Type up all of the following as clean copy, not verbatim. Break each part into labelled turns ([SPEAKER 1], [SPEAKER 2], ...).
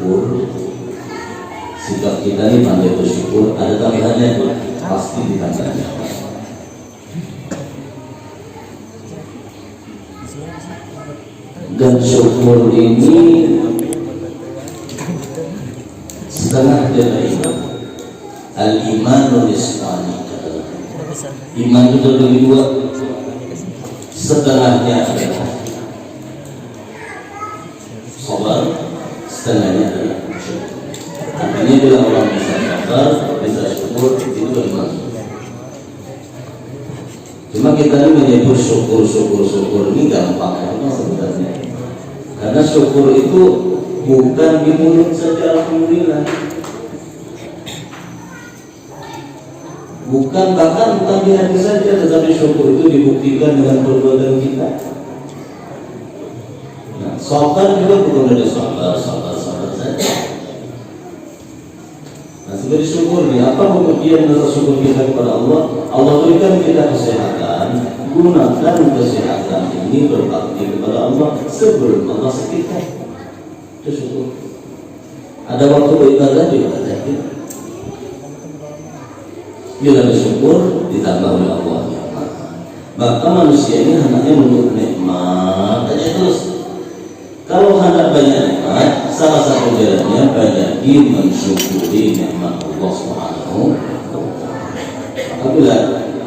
[SPEAKER 1] bersyukur. Sikap kita ini pandai bersyukur, ada tambahannya pasti ditambahnya. Dan syukur ini setengah dari al-imanul ismani. Iman itu terbagi dua, setengahnya adalah sabar, setengahnya adalah syukur. Artinya bila orang bisa sabar, bisa syukur, itu iman. Cuma kita ini menyebut syukur ini gampang ya sebenarnya. Karena syukur itu bukan di mulut saja alhamdulillah. Bukan di hati saja, tetapi syukur itu dibuktikan dengan perbuatan kita. Nah, sabar juga bukan dari sabar saja. Nah, sebagai syukur ini, apa kemudian rasa syukur kita kepada Allah? Allah berikan kita kesehatan, gunakan kesehatan ini berbakti kepada Allah sebelum Allah sakitkan. Itu syukur. Ada waktu beribadah kita. Bila bersyukur ditambah oleh Allah. Maka manusia ini hendaknya menuntut nikmat aja terus. Kalau hendak banyak nikmat, salah satu jalannya banyaki mensyukuri nikmat Allah Subhanahu. Apabila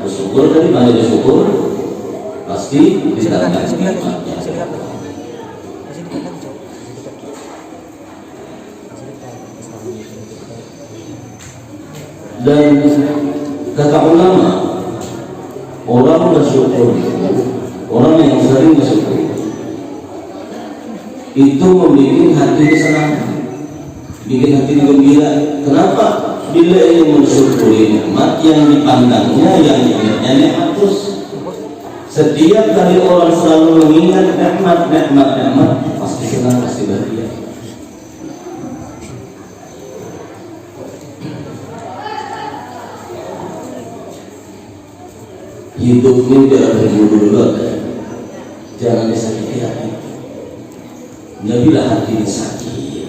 [SPEAKER 1] bersyukur tadi banyak bersyukur, pasti ditambah nikmatnya. Dan kata ulama, orang bersyukur, orang yang sering bersyukur itu membuat hati senang, bikin hati gembira. Kenapa? Bila ia mensyukuri nikmat yang dipandangnya, yang ingatnya nikmat terus. Setiap kali orang selalu mengingat nikmat, pasti senang, pasti bahagia. Hidup ini tidak bergurau-gurau, jangan disakiti hati. Bila hati ini sakit,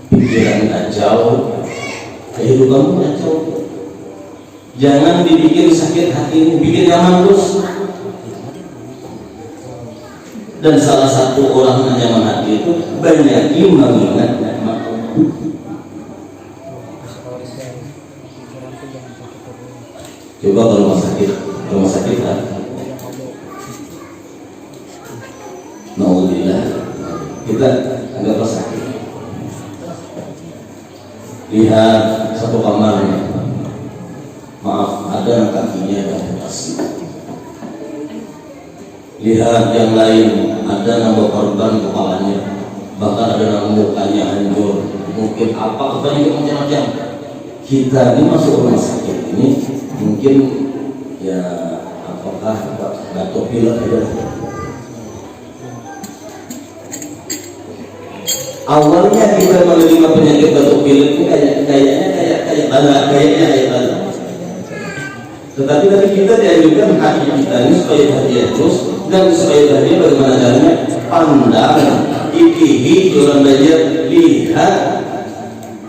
[SPEAKER 1] pikiran kacau, kehidupan kacau. Jangan dibikin sakit hati ini, bikin nyaman terus. Dan salah satu orang nyaman hati itu banyak mengingat nikmat Allah. Coba kalau rumah sakit kan, naudzubillah, kita agak sakit. Lihat satu kamarnya, maaf ada yang kakinya yang operasi. Lihat yang lain, ada nambah korban kepalanya, bahkan ada yang mukanya hancur, mungkin apa kebanyakan macam-macam. Kita ini masuk rumah sakit ini mungkin ya apakah batuk pilek ada. Awalnya kita menerima penyakit batuk pilek itu kayaknya bala. Tetapi dari kita dianjurkan hati kita ini supaya bahagia terus, dan supaya bahagia bagaimana caranya? Pandang, ikihi, orang belajar, lihat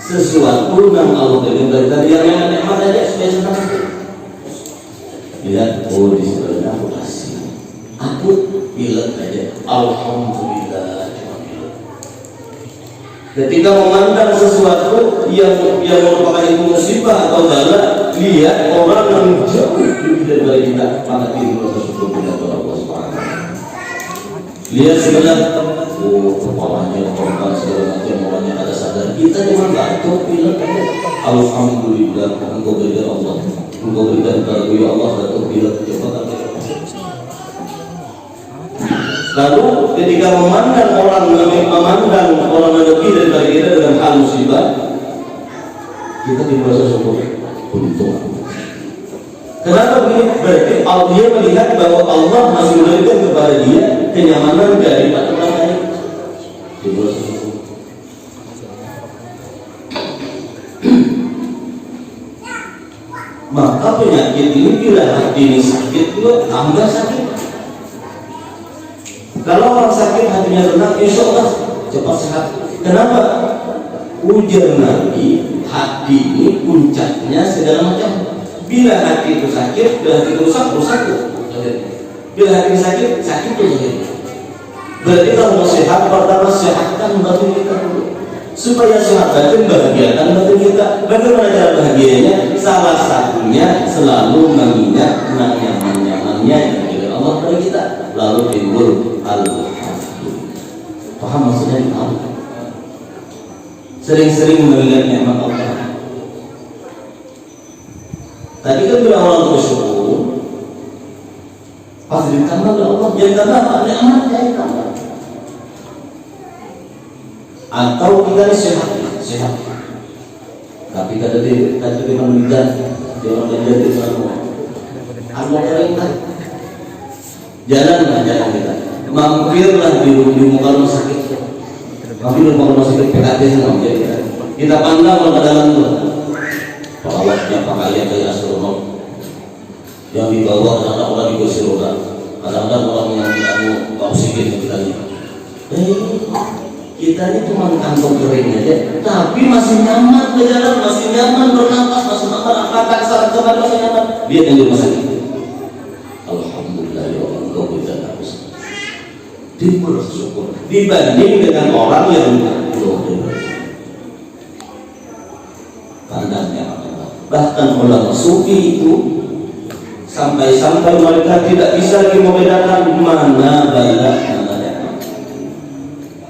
[SPEAKER 1] sesuatu yang Allah berikan dari yang nikmat aja supaya senang. Lihat, oh di sebelah aku kasih, aku bilang aja, alhamdulillah cuma bilang. Ketika memandang sesuatu yang merupakan itu musibah atau bala, lihat orang yang jauh lebih dari kita, maka kita bersyukur kepada Allah Subhanahu. Lihat sebelah, oh kepalanya korban segala macam, orangnya ada sadar. Kita cuma batuk, bilang alhamdulillah, engkau berikan Allah, engkau berikan karunia ya Allah, batuk bilang coba kata. Lalu ketika memandang orang lebih dari kita dengan hal musibah, kita merasa syukur, untung. Kenapa begini? Berarti dia melihat bahwa Allah masih memberikan kepada dia kenyamanan dari orang lain. Maka penyakit ini bila hati ini sakit juga tambah sakit. Kalau orang sakit hatinya tenang, insya Allah cepat sehat. Kenapa? Ujar Nabi, hati ini puncaknya segala macam. Bila hati itu sakit, bila hati itu rusak, rusak tuh. Bila hati sakit, sakit tuh. Berarti kalau mau sehat, pertama sehatkan batin kita dulu. Supaya sehat batin, bahagiakan batin kita. Bagaimana cara bahagianya? Salah satunya selalu mengingat nyaman-nyamannya yang diberi Allah pada kita. Lalu timbul alhamdulillah. Paham maksudnya? Sering-sering mengingat nikmat Allah. Tadi kan bila orang bersyukur, pasti ditambah oleh Allah. Yang tambah nikmat yang tambah. Atau kita sehat, tapi kata dia meninggal, dia orang menjadi semua. Allah perintah, jalan kita, mampirlah di muka rumah sakit, mampir di muka rumah sakit PKP semua. Kita pandang ke dalam itu, perawatnya pakaian dari astronom, yang dibawa kadang-kadang orang di kursi roda, kadang-kadang orang yang dianu oksigen kita. Kita ini cuma kantong kering aja, tapi masih nyaman berjalan, masih nyaman bernapas, masih nyaman angkat saat coba masih nyaman. Dia yang di rumah sakit. Alhamdulillah ya Allah, engkau berikan aku. Dia bersyukur dibanding dengan orang yang belum. Pandangnya apa? Bahkan ulama sufi itu sampai mereka tidak bisa lagi membedakan mana baik.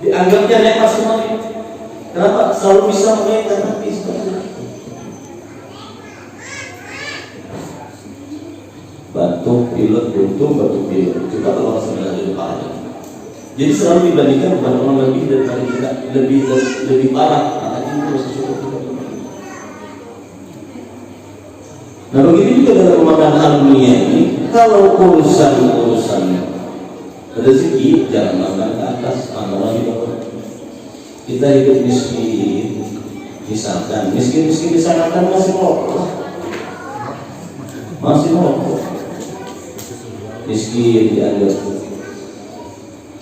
[SPEAKER 1] Dianggapnya nikmat semua ini. Kenapa? Selalu bisa mengingat hati seperti itu. Batuk, pilek, buntung, batuk, pilek. Kita kalau sebenarnya lebih parah. Jadi selalu dibandingkan bukan orang lebih daripada kita lebih parah. Maka ini terus cukup kita. Nah begitu juga dalam pemakan hal dunia ini. Kalau urusan rezeki jangan makan ke atas, makan di bawah. Kita hidup miskin, misalkan miskin misalkan masih merokok, miskin dianggap.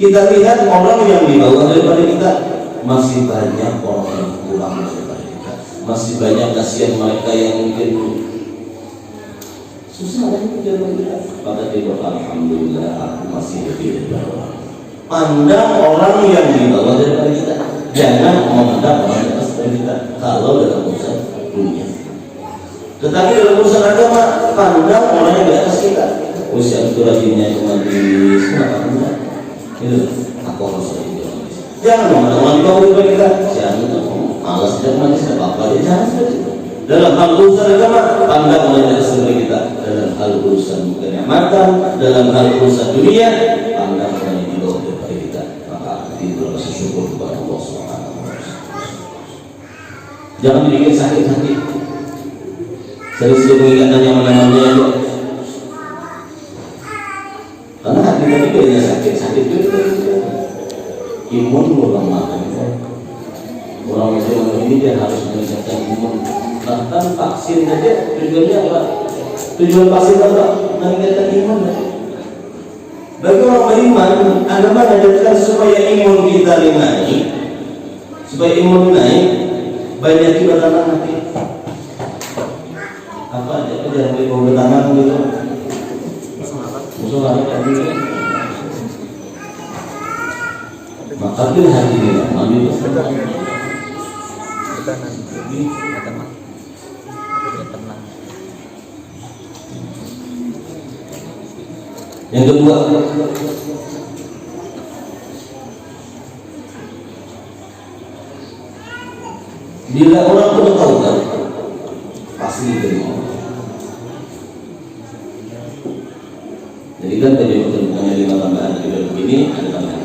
[SPEAKER 1] Kita lihat orang yang di bawah daripada kita, masih banyak orang yang kurang daripada kita, masih banyak kasihan mereka yang mungkin susah lagi menjaga kita. Maka dia alhamdulillah aku masih lebih dari bawah. Pandang orang yang di bawah daripada kita, jangan memandang orang di atas dari kita. Kalau dalam urusan dunia, tetapi dalam urusan agama, pandang orang yang di atas kita. Usia itu rajinnya cuma di sana, itu aku harus rajin. Jangan memandang orang di bawah daripada kita. Jangan malas tidak manis apa-apa, jangan seperti itu. Dalam hal urusan agama, pandang oleh Allah sendiri kita. Dalam hal urusan kenikmatan, dalam hal urusan dunia, pandang oleh di bawah daripada kita. Maka itu rasa syukur kepada Allah Subhanahu wa Ta'ala. Jangan dibikin sakit-sakit. Sering-sering mengingatkan yang mana-mana itu. Karena hati kita juga sakit juga. Imun lemah. Orang Muslim ini dia harus meningkatkan imun. Bahkan vaksin saja tujuannya apa? Tujuan vaksin apa? Meningkatkan imun. Bagi orang beriman, agama mengajarkan supaya imun kita naik, supaya imun naik, banyak bertanam hati. Apa aja? Jangan boleh bertanam gitu. Musuh hari tadi. Maka pilih hati dia, ambil bertanam. Yang kedua, bila orang bertaubat pasti diterima. Jadi kan tadi bukannya 5 tambahan kita begini ada tambahan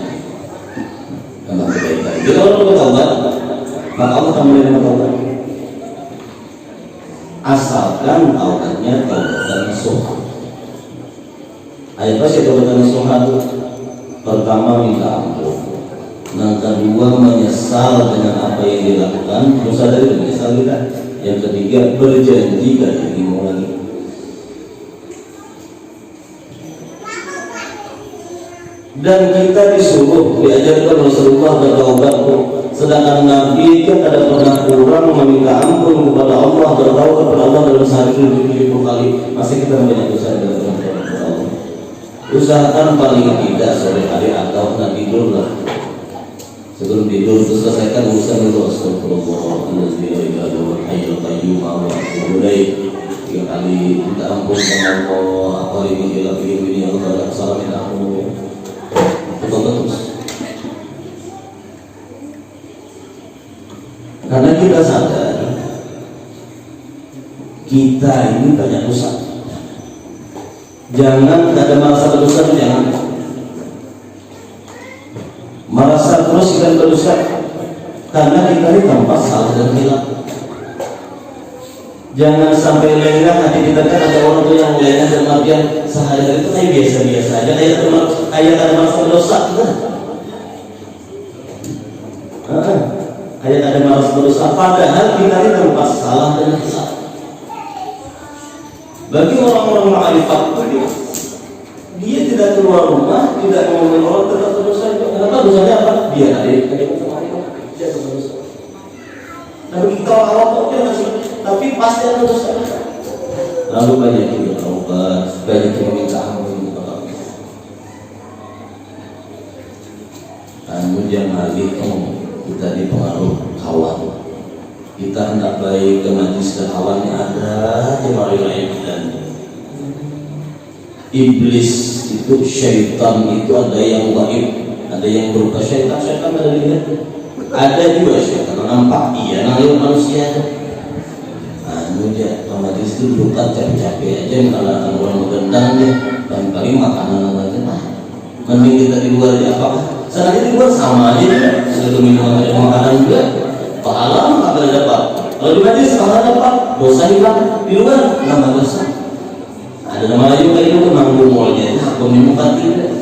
[SPEAKER 1] kebaikan. Bila orang bertaubat, maka Allah akan menerima taubat. Asalkan taubatnya taubat nasuha. Ayat pasti taubat nasuha itu pertama minta ampun, yang kedua menyesal dengan apa yang dilakukan, dosa dari menyesal kita. Yang ketiga berjanji gak jadi mau lagi. Dan kita disuruh diajarkan Rasulullah bertaubat Sedangkan Nabi kan tidak pernah kurang meminta ampun kepada Allah, bertaubat kepada Allah dalam sehari 70 kali. Masih kita banyak dosa dalam bertaubat kepada Allah. Usahakan paling tidak sore hari atau tidur lah. Sebelum tidur selesaikan urusan dulu. Astagfirullahaladzim wa atubu ilaih. 3 kali minta ampun sama Allah. Apa ini Allah salah minta ampun. Betul terus. Karena kita sadar kita ini banyak dosa. Jangan ada merasa berdosa, jangan merasa terus kita berdosa, karena kita ini tanpa salah dan hilang. Jangan sampai lengah hati kita. Kan ada orang tuh yang lengah dan artian sehari-hari itu kayak biasa-biasa aja, kayak ada merasa berdosa, kayak ada merasa berdosa, padahal kita ini tanpa salah dan hilang. Bagi orang-orang ma'rifat itu dia tidak keluar rumah, tidak ngomongin orang tentang dosa itu. Kenapa? Dosanya apa? Dia ada dosa. Tapi kita awal dia masih, tapi pasti ada dosa. Lalu banyak yang bertobat, banyak yang meminta ampun kepada Allah. Namun jangan itu kita dipengaruhi kawan. Kita hendak baik ke majlis dan kawannya ada jemaah lain, dan iblis itu, syaitan itu ada yang gaib, ada yang berupa syaitan ada dilihat, ada juga syaitan nampak iya namanya manusia. Dia majlis itu bukan capek-capek aja mengalahkan orang menggendangnya dan paling makanan aja. Mending kita di luar aja apa? Sebenarnya di luar sama aja, satu minuman ada makanan juga. Pahala akan dapat. Kalau di majlis pahala dapat, dosa hilang. Di luar nggak dosa. Ada nama juga itu manggung mulanya, aku menemukan tidak.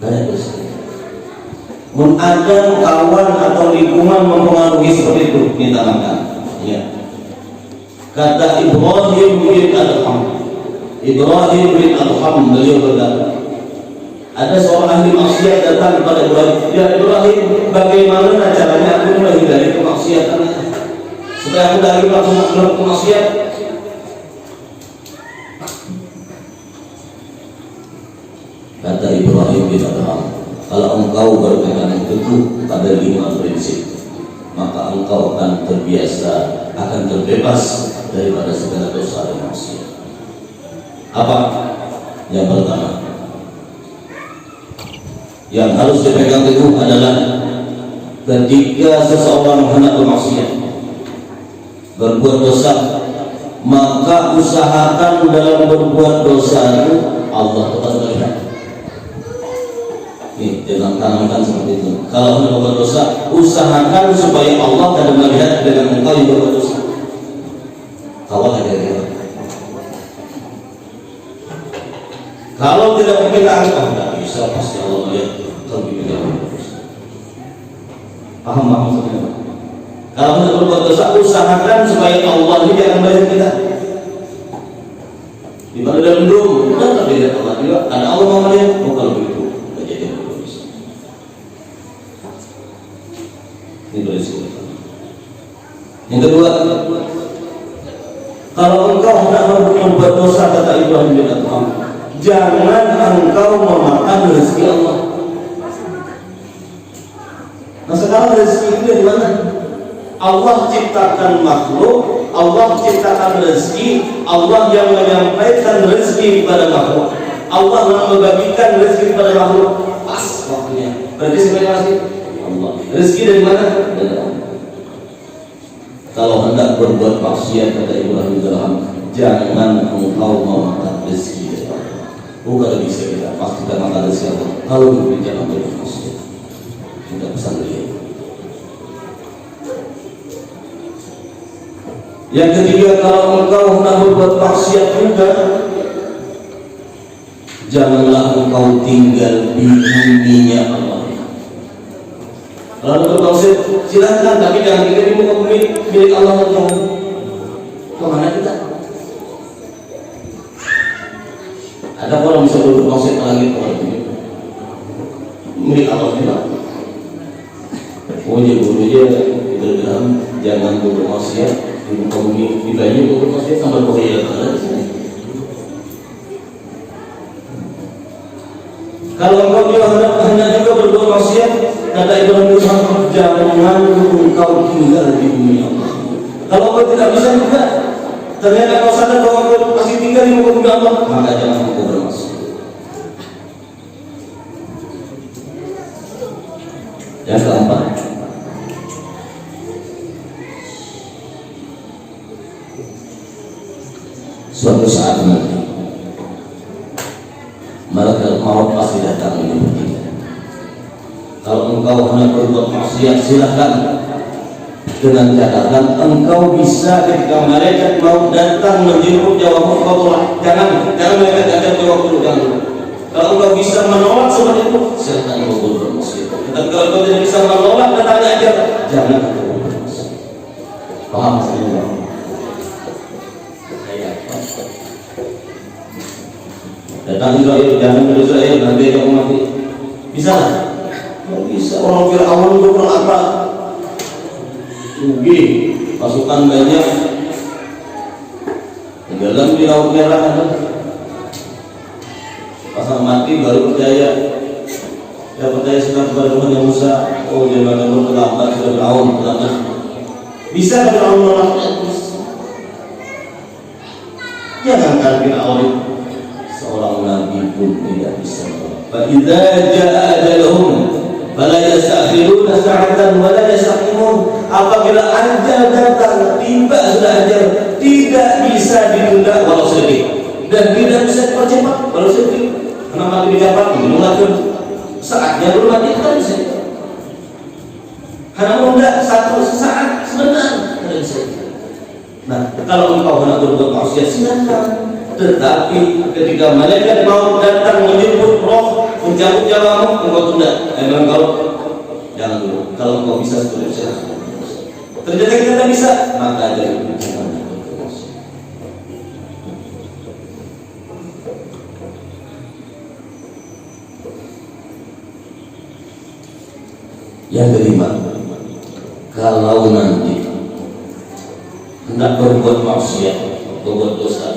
[SPEAKER 1] Banyak dosa. Ada kawan atau lingkungan mempengaruhi seperti itu, minta makan. Ya. Kata Ibrahim bin Adham, beliau berkata, ada seorang ahli maksiat datang kepada Ibrahim. Ya Ibrahim, bagaimana caranya aku menghindari kemaksiatan? Supaya aku dari melakukan kemaksiat. Kata Ibrahim bin Adham, kalau engkau berpegang teguh pada 5 prinsip, maka engkau akan terbiasa, akan terbebas daripada segala dosa dan maksiat. Apa? Yang pertama, yang harus dipegang teguh adalah ketika seseorang hendak bermaksiat, berbuat dosa, maka usahakan dalam berbuat dosa itu Allah tetap melihat. Ini jangan tanamkan seperti itu. Kalau hendak berbuat dosa, usahakan supaya Allah tidak melihat dengan engkau yang berbuat dosa. Kawal aja. Kalau tidak berkaitan, tidak bisa, pasti Allah lihat. Paham maksudnya? Kalau hendak berbuat dosa, usahakan supaya Allah ini akan melihat kita. Di mana dalam drum, tetap tidak Allah juga. Ada Allah mau melihat. Oh kalau begitu, jadi berbuat dosa. Ini berisiko. Yang kedua, kalau engkau hendak berbuat dosa, kata Ibrahim bin Adham, jangan engkau memakan rezeki Allah. Nah sekarang rezeki itu dari mana? Allah ciptakan makhluk, Allah ciptakan rezeki, Allah yang menyampaikan rezeki kepada makhluk, Allah yang membagikan rezeki kepada makhluk. Pas waktunya. Berarti sebenarnya masih Allah. Rezeki dari mana? Dari Allah. Kalau hendak berbuat maksiat, kata Ibrahim bin Adham, jangan engkau memakan rezeki dari Allah. Bukan bisa kita pastikan makan rezeki Allah. Kalau berbicara berbuat maksiat, tidak bisa melihat. Yang ketiga, kalau engkau hendak berbuat maksiat juga, janganlah engkau tinggal di buminya Allah. Kalau bermaksiat silahkan, tapi jangan tinggal di muka bumi milik Allah yang kemana kita? Ada orang bisa berbuat maksiat lagi kalau milik Allah juga. Punya gurunya itu dalam jangan bermaksiat, kamu dibayar bermaksiat sampai bahaya ada di sini. Kalau engkau juga hanya juga berbuat maksiat, kata Ibrahim Muhammad, jangan engkau tinggal di bumi Allah. Kalau engkau tidak bisa juga, ternyata kau sadar bahwa engkau masih tinggal di bumi Allah, maka jangan engkau bermaksiat. Yang keempat, suatu saat nanti malaikat maut pasti datang menyebut kita. Kalau engkau hendak berbuat maksiat, silahkan, dengan catatan engkau bisa ketika malaikat maut datang menjemput nyawamu, engkau tolak. Jangan malaikat datang jawab dulu, jangan dulu. Kalau engkau bisa menolak seperti itu, silahkan engkau berbuat maksiat. Tetapi kalau engkau tidak bisa menolak datangnya aja, jangan engkau berbuat maksiat. Paham maksudnya? Datang Israel, jangan Israel, nanti kamu mati. Bisa lah? Tidak bisa. Orang Fir'aun itu apa? Rugi, pasukan banyak, tenggelam di Laut Merah. Pasang mati baru percaya. Ya percaya sekarang kepada Tuhan yang Musa. Oh jangan terlambat, sudah Fir'aun terlambat. Bisa Fir'aun menolaknya? Jangan Fir'aun seorang nabi pun tidak bisa. Fa idza jaa ajaluhum fala yastakhiruna sa'atan wa la yastaqdimun. Apabila ajal datang, tiba sudah ajal, tidak bisa ditunda walau sedikit dan tidak bisa dipercepat walau sedikit. Karena mati dicapat menunggu saatnya belum mati kan bisa. Karena menunda satu saat sebentar tidak bisa. Nah, kalau engkau hendak berbuat maksiat silakan. Tetapi ketika malaikat mau datang menjemput roh, mencabut nyawamu, engkau tunda. Memang kalau jangan dulu. Kalau engkau bisa sebelum silahkan. Ternyata kita tidak bisa, maka dari jangan berbuat. Yang kelima, kalau nanti hendak berbuat maksiat, berbuat dosa,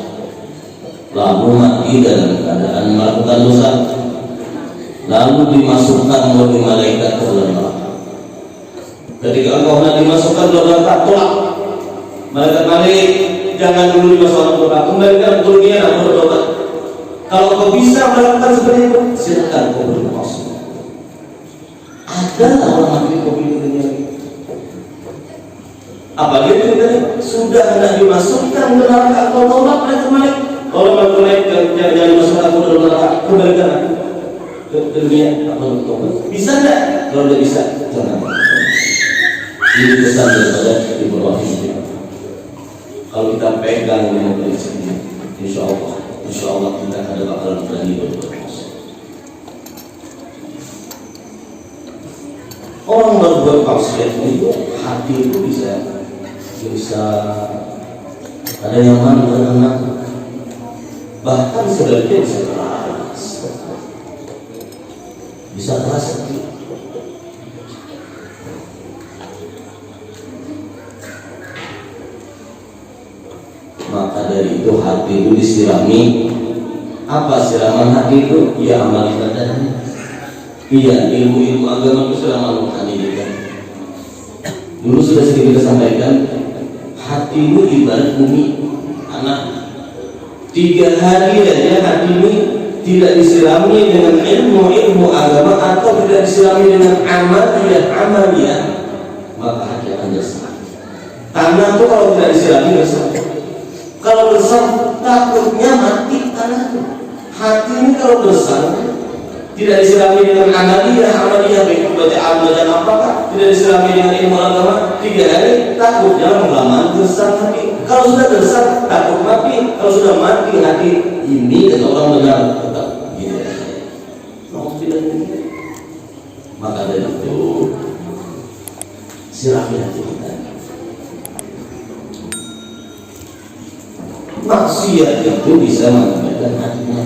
[SPEAKER 1] lalu mati dalam keadaan melakukan dosa, lalu dimasukkan oleh malaikat ke dalam neraka. Ketika engkau hendak dimasukkan ke dalam neraka, tolak. Malaikat jangan dulu dimasukkan ke neraka, kembalikan ke dunia dan bertobat. Kalau kau bisa melakukan seperti itu, silakan kau berbuat maksiat. Ada orang mati kau pilih dunia. Apalagi itu sudah hendak dimasukkan ke neraka, kau tolak malaikat. Kalau mereka jangan masuk aku dalam neraka, kembalikan ke dunia. Apa betul? Bisa tidak? Kalau tidak bisa, jangan. Ini pesan daripada Ibrahim. Kalau kita pegang dengan prinsip ini, insya Allah kita ada bakalan berani berbuat maksiat. Orang berbuat maksiat itu hati itu bisa ada yang mana bahkan sebaliknya bisa keras hati. Maka dari itu hati itu disirami. Apa siraman hati itu? Ya amal ibadahnya. Iya, ilmu agama itu siraman rohani juga. Dulu sudah sering kita sampaikan, hatimu ibarat bumi anak. 3 hari saja hati ini tidak disirami dengan ilmu agama atau tidak disirami dengan amaliyah, maka hati akan gersang. Tanah itu kalau tidak disirami gersang. Kalau gersang takutnya mati tanah itu. Hati ini kalau gersang tidak disirami dengan amaliyah baik bacaan apakah, tidak disirami dengan ilmu agama, 3 hari takutnya lama gersang hati. Kalau sudah gersang takut mati, kalau sudah mati hati ini kata orang benar tetap gitu. Maka dari itu sirami hati kita. Maksiat itu bisa mengamalkan hatinya.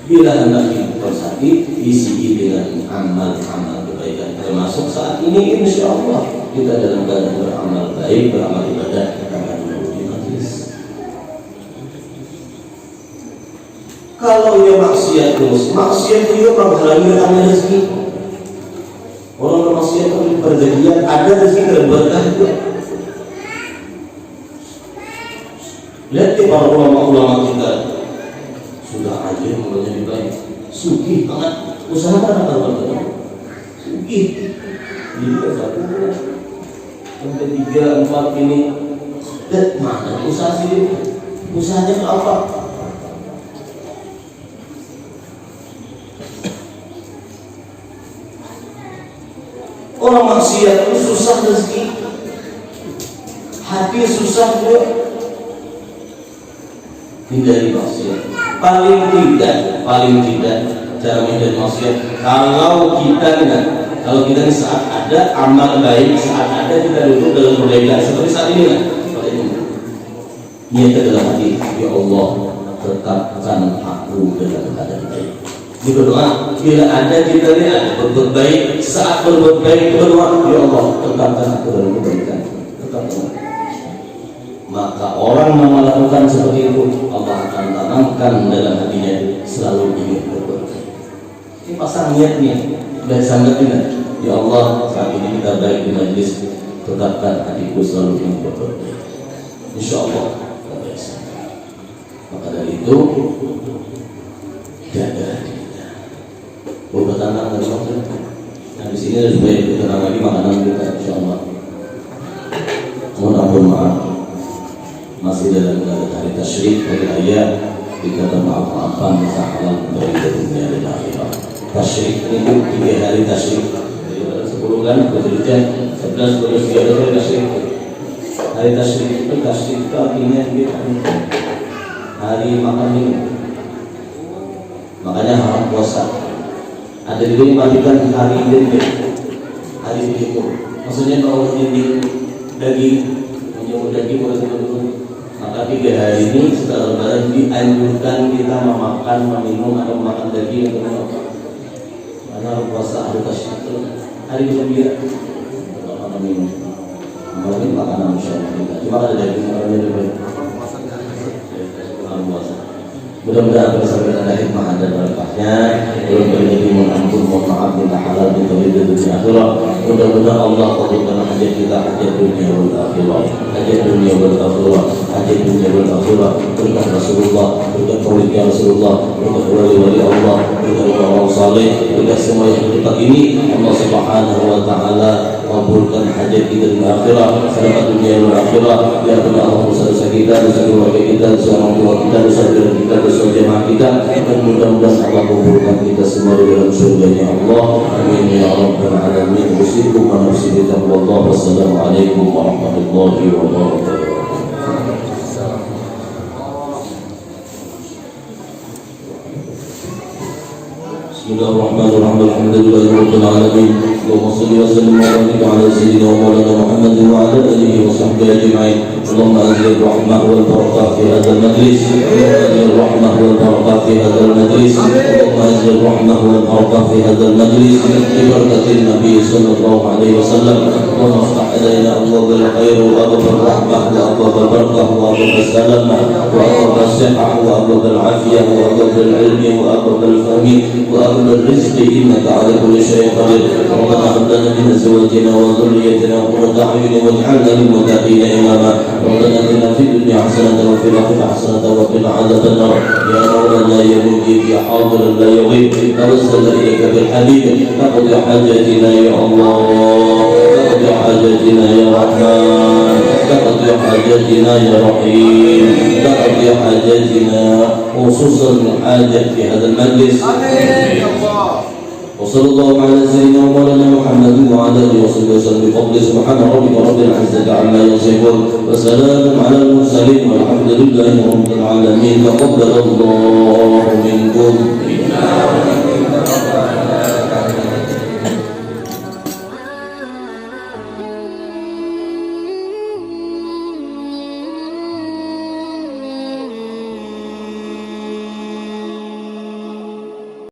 [SPEAKER 1] Bila hendak bersati, isi dengan amal-amal kebaikan. Termasuk saat ini insya Allah kita dalam keadaan beramal baik, beramal ibadah, akan duduk di majlis. Kalau dia maksiat terus, maksiat juga menghalangi amal rezeki. Orang bermaksiat itu berbahagia, ada rezeki berberkah juga. Lihat para ulama-ulama kita sudah alim, menjadi baik, sugih banget, usahakan akan berkah, sugih. Jadi satu, yang ketiga, empat ini, mana usaha sih? Usahanya apa? Orang maksiat itu susah rezeki, hati susah juga. Hindari maksiat. Paling tidak cara menghindari maksiat. Kalau kita saat ada amal baik, saat ada kita duduk dalam kebaikan seperti saat ini kan. Niat dalam hati, ya Allah tetapkan aku dalam keadaan baik. Ini berdoa, bila ada kita lihat berbuat baik, saat berbuat baik berdoa, ya Allah tetapkan aku dalam kebaikan. Tetapkan. Maka orang yang melakukan seperti itu, Allah akan tanamkan dalam hatinya selalu ingin berbuat baik. Ini pasang niatnya dan sangat ingat, ya Allah saat ini kita baik di majlis, tetapkan hatiku selalu ingin berbuat baik. Insya Allah. Maka dari itu jaga hati kita. Bertanam dari waktu. Nah di sini ada supaya kita tenang lagi makanan kita, insya Allah. Mohon ampun maaf. Masih dalam hari tasyrik, hari raya, dikata maaf-maafan, minta halal dari dunia dan akhirat. Tasyrik itu 3 hari tasyrik. Daripada 10 kan, berjalan 11, 12, 13 hari tasyrik. Hari tasyrik itu artinya hari makan minum. Makanya haram puasa. Ada juga yang matikan hari identik, hari itu. Maksudnya kalau menjadi daging, menjadi daging maka 3 hari ini setelah lebaran dianjurkan kita memakan, meminum atau makan daging atau apa. Karena puasa hari tasyrik hari gembira, makan minum. Mungkin makanan masyarakat kita. Cuma ada daging makannya juga. Puasa. Mudah-mudahan apa sahabat ada hikmah dan berkahnya. Belum berjadi mohon ampun, mohon maaf, minta halal, minta ridho dunia akhirat. Mudah-mudahan Allah kabulkan hajat kita, hajat dunia wal akhirat, hajat dunia wal akhirat, hajat dunia wal akhirat. Berkah Rasulullah, berkah kaulnya Rasulullah, berkah wali-wali Allah, berkah orang saleh, berkah semua yang tempat ini. Allah Subhanahu wa taala kabulkan hajat kita di akhirat, selamat dunia wal akhirat. Ya Allah, dosa-dosa kita, dosa keluarga kita, dosa orang tua kita, dosa kita, dosa jemaah kita, dan mudah-mudahan Allah kabulkan kita semua di dalam surganya Allah. Amin ya rabbal alamin. Usikum wa nafsi bi taqwallah. Wassalamualaikum warahmatullahi wabarakatuh. Bismillahirrahmanirrahim. Alhamdulillahirabbil alamin. Allahumma shalli wa sallim wa barik ala sayyidina wa maulana Muhammad wa ala alihi wa sahbihi ajma'in. Allahumma anzil rahmah wal barakah fi hadzal majlis. Allahumma anzil rahmah wal barakah fi hadzal majlis. Allahumma anzil rahmah wal barakah fi hadzal majlis. Bi barakatin Nabi sallallahu alaihi wasallam. Allahumma iftah alaina abwaabal khair wa abwaabal rahmah wa abwaabal barakah wa abwaabal salam wa abwaabal sihah wa abwaabal afiyah wa abwaabal ilmi wa abwaabal fahmi wa abwaabal rizqi innaka ala kulli syai'in qadir. ربنا هب لنا من ازواجنا وذريتنا قرة اعين واجعلنا للمتقين اماما. ربنا اتنا في الدنيا حسنة وفي الاخرة حسنة وقنا عذاب النار. يا مولانا يا مجيب يا حاضر لا يغيب توسل اليك بالحبيب فقد حاجتنا يا الله، فقد حاجتنا يا رحمن، فقد حاجتنا يا رحيم، فقد حاجتنا خصوصا حاجة في هذا المجلس. وصلى الله على سيدنا ومولانا محمد وعلى اله وصحبه وسلم بفضل سبحان ربك رب العزة عما يصفون وسلام على المرسلين والحمد لله رب العالمين. تقبل الله منكم.